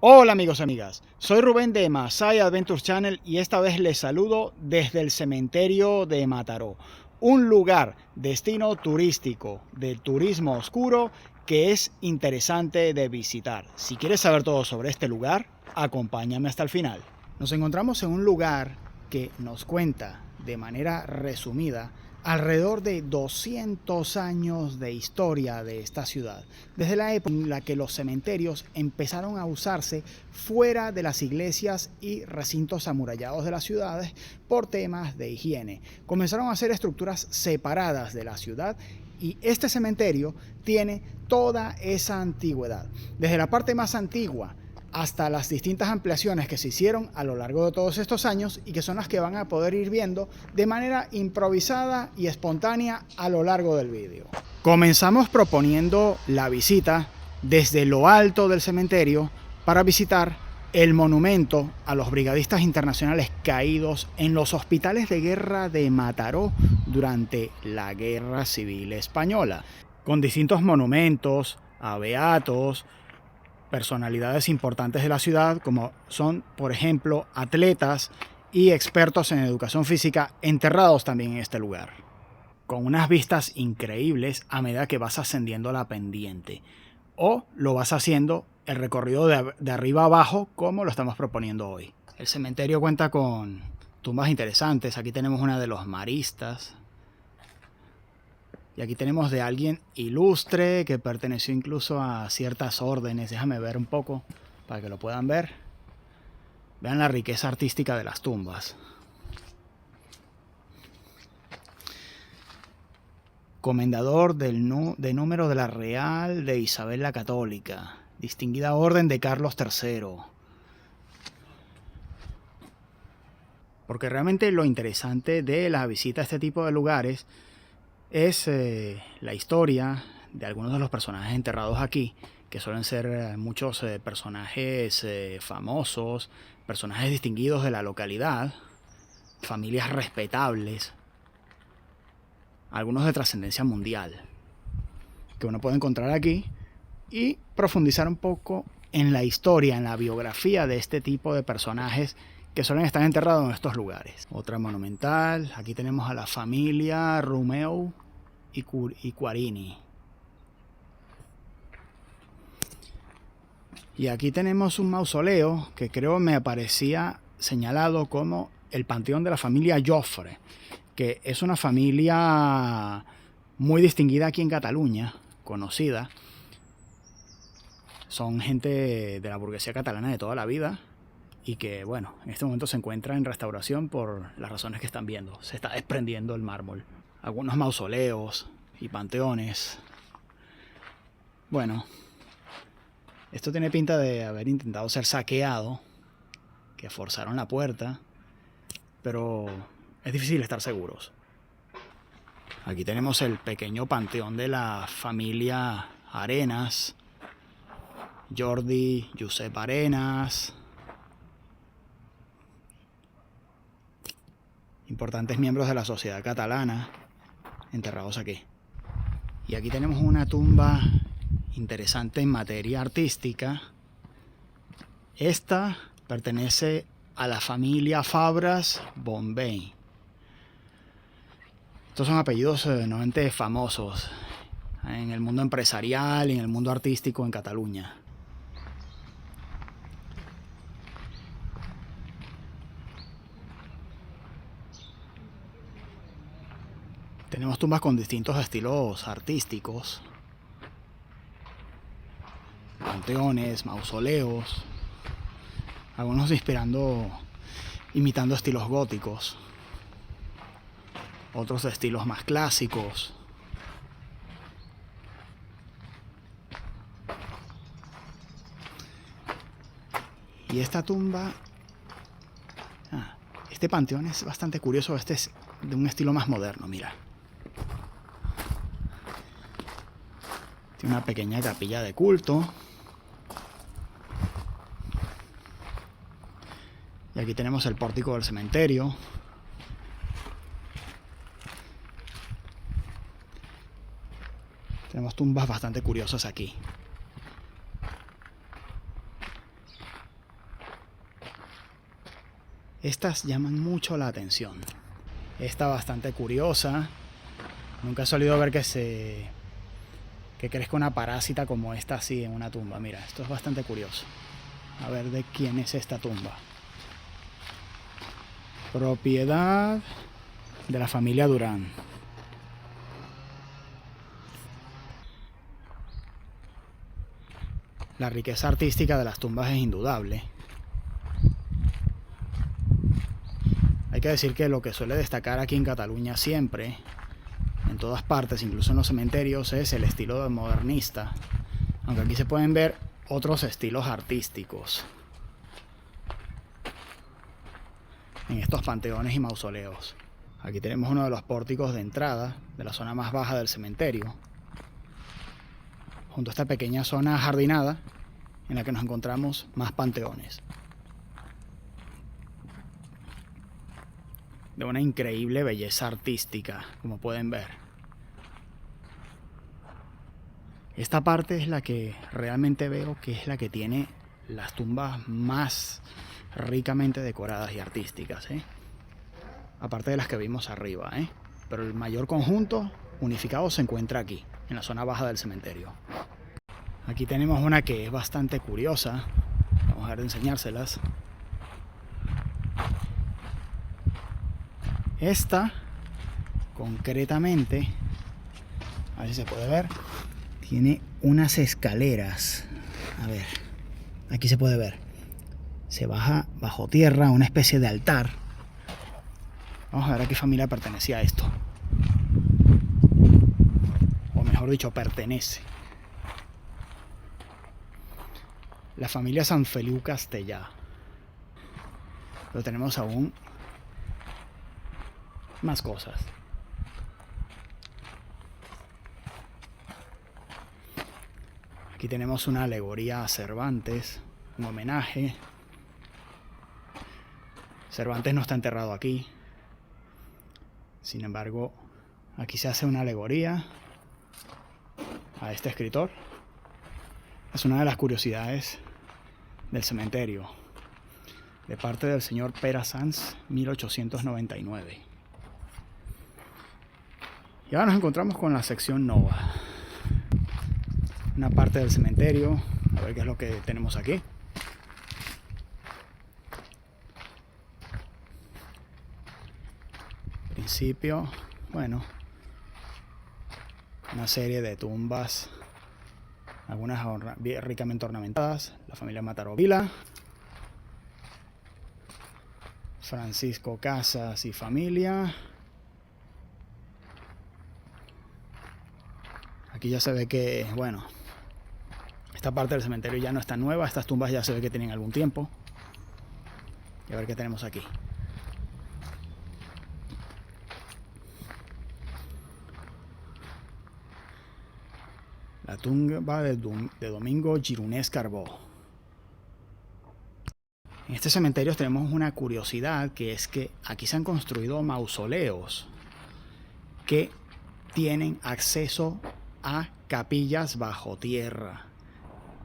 Hola amigos y amigas, soy Rubén de Masai Adventure Channel y esta vez les saludo desde el cementerio de Mataró, un lugar, destino turístico del turismo oscuro que es interesante de visitar. Si quieres saber todo sobre este lugar, acompáñame hasta el final. Nos encontramos en un lugar que nos cuenta de manera resumida alrededor de 200 años de historia de esta ciudad, desde la época en la que los cementerios empezaron a usarse fuera de las iglesias y recintos amurallados de las ciudades por temas de higiene. Comenzaron a ser estructuras separadas de la ciudad y este cementerio tiene toda esa antigüedad, desde la parte más antigua hasta las distintas ampliaciones que se hicieron a lo largo de todos estos años y que son las que van a poder ir viendo de manera improvisada y espontánea a lo largo del vídeo. Comenzamos proponiendo la visita desde lo alto del cementerio para visitar el monumento a los brigadistas internacionales caídos en los hospitales de guerra de Mataró durante la Guerra Civil Española, con distintos monumentos a beatos, personalidades importantes de la ciudad, como son, por ejemplo, atletas y expertos en educación física enterrados también en este lugar, con unas vistas increíbles a medida que vas ascendiendo la pendiente, o lo vas haciendo el recorrido de arriba a abajo, como lo estamos proponiendo hoy. El cementerio cuenta con tumbas interesantes. Aquí tenemos una de los maristas, y aquí tenemos de alguien ilustre que perteneció incluso a ciertas órdenes. Déjame ver un poco para que lo puedan ver. Vean la riqueza artística de las tumbas. Comendador de número de la Real de Isabel la Católica. Distinguida Orden de Carlos III. Porque realmente lo interesante de la visita a este tipo de lugares es la historia de algunos de los personajes enterrados aquí, que suelen ser muchos personajes famosos, personajes distinguidos de la localidad, familias respetables, algunos de trascendencia mundial, que uno puede encontrar aquí y profundizar un poco en la historia, en la biografía de este tipo de personajes que suelen estar enterrados en estos lugares. Otra monumental, aquí tenemos a la familia Romeu y Quarini. Y aquí tenemos un mausoleo que creo me aparecía señalado como el panteón de la familia Jofre, que es una familia muy distinguida aquí en Cataluña, conocida. Son gente de la burguesía catalana de toda la vida y que, bueno, en este momento se encuentra en restauración por las razones que están viendo. Se está desprendiendo el mármol. Algunos mausoleos y panteones. Bueno, esto tiene pinta de haber intentado ser saqueado, que forzaron la puerta, pero es difícil estar seguros. Aquí tenemos el pequeño panteón de la familia Arenas, Jordi Josep Arenas, importantes miembros de la sociedad catalana enterrados aquí. Y aquí tenemos una tumba interesante en materia artística. Esta pertenece a la familia Fabras Bombay. Estos son apellidos normalmente famosos en el mundo empresarial y en el mundo artístico en Cataluña. Tenemos tumbas con distintos estilos artísticos, panteones, mausoleos, algunos imitando estilos góticos, otros de estilos más clásicos. Y esta tumba, este panteón es bastante curioso. Este es de un estilo más moderno, mira. Tiene una pequeña capilla de culto. Y aquí tenemos el pórtico del cementerio. Tenemos tumbas bastante curiosas aquí. Estas llaman mucho la atención. Esta bastante curiosa. Nunca he solido ver que crezca una parásita como esta así en una tumba. Mira, esto es bastante curioso. A ver de quién es esta tumba. Propiedad de la familia Durán. La riqueza artística de las tumbas es indudable. Hay que decir que lo que suele destacar aquí en Cataluña siempre, en todas partes, incluso en los cementerios, es el estilo modernista. Aunque aquí se pueden ver otros estilos artísticos en estos panteones y mausoleos. Aquí tenemos uno de los pórticos de entrada de la zona más baja del cementerio, junto a esta pequeña zona ajardinada en la que nos encontramos más panteones. De una increíble belleza artística, como pueden ver. Esta parte es la que realmente veo que es la que tiene las tumbas más ricamente decoradas y artísticas, aparte de las que vimos arriba, pero el mayor conjunto unificado se encuentra aquí, en la zona baja del cementerio. Aquí tenemos una que es bastante curiosa. Vamos a ver de enseñárselas. Esta, concretamente, a ver si se puede ver, tiene unas escaleras. A ver, aquí se puede ver. Se baja bajo tierra, una especie de altar. Vamos a ver a qué familia pertenecía a esto. O mejor dicho, pertenece. La familia San Feliu Castellà. Pero tenemos aún más cosas. Aquí tenemos una alegoría a Cervantes, un homenaje. Cervantes no está enterrado aquí. Sin embargo, aquí se hace una alegoría a este escritor. Es una de las curiosidades del cementerio, de parte del señor Pere Sans, 1899. Y ahora nos encontramos con la sección Nova. Una parte del cementerio. A ver qué es lo que tenemos aquí. Principio, bueno, una serie de tumbas, algunas ricamente ornamentadas. La familia Mataró Vila, Francisco Casas y familia. Aquí ya se ve que, bueno, esta parte del cementerio ya no está nueva. Estas tumbas ya se ve que tienen algún tiempo. Y a ver qué tenemos aquí. La tumba de Domingo Gironès Carbó. En este cementerio tenemos una curiosidad, que es que aquí se han construido mausoleos que tienen acceso a capillas bajo tierra.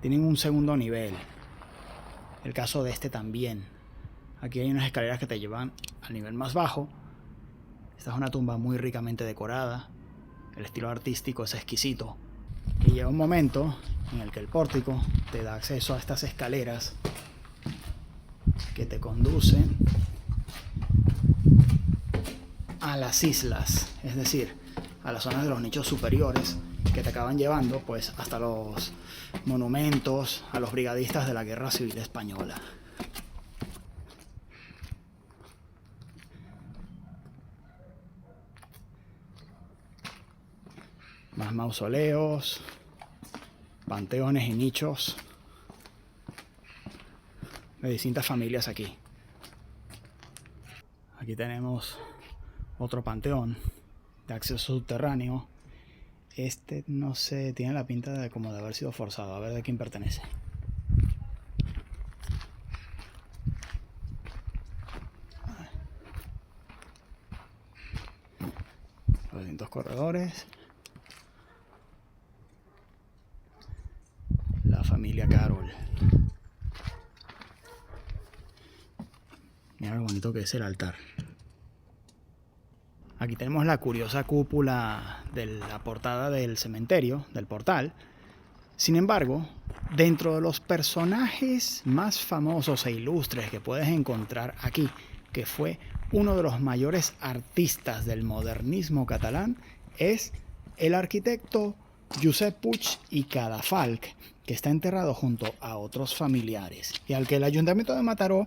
Tienen un segundo nivel. El caso de este también. Aquí hay unas escaleras que te llevan al nivel más bajo. Esta es una tumba muy ricamente decorada. El estilo artístico es exquisito. Y llega un momento en el que el pórtico te da acceso a estas escaleras que te conducen a las islas, es decir, a las zonas de los nichos superiores, que te acaban llevando pues hasta los monumentos a los brigadistas de la Guerra Civil Española. Más mausoleos, panteones y nichos de distintas familias aquí. Aquí tenemos otro panteón de acceso subterráneo. Este no sé, tiene la pinta de como de haber sido forzado. A ver de quién pertenece. Los distintos corredores. La familia Carol. Mira lo bonito que es el altar. Aquí tenemos la curiosa cúpula de la portada del cementerio, del portal. Sin embargo, dentro de los personajes más famosos e ilustres que puedes encontrar aquí, que fue uno de los mayores artistas del modernismo catalán, es el arquitecto Josep Puig i Cadafalch, que está enterrado junto a otros familiares y al que el Ayuntamiento de Mataró,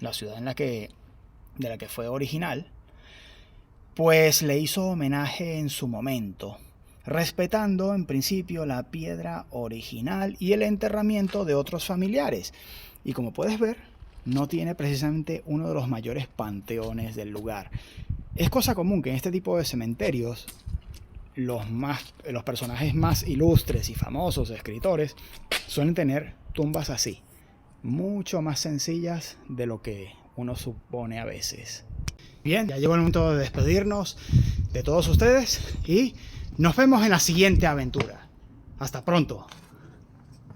la ciudad de la que fue original, pues le hizo homenaje en su momento, respetando en principio la piedra original y el enterramiento de otros familiares. Y como puedes ver, no tiene precisamente uno de los mayores panteones del lugar. Es cosa común que en este tipo de cementerios los personajes más ilustres y famosos escritores suelen tener tumbas así, mucho más sencillas de lo que uno supone a veces. Bien, ya llegó el momento de despedirnos de todos ustedes y nos vemos en la siguiente aventura. Hasta pronto.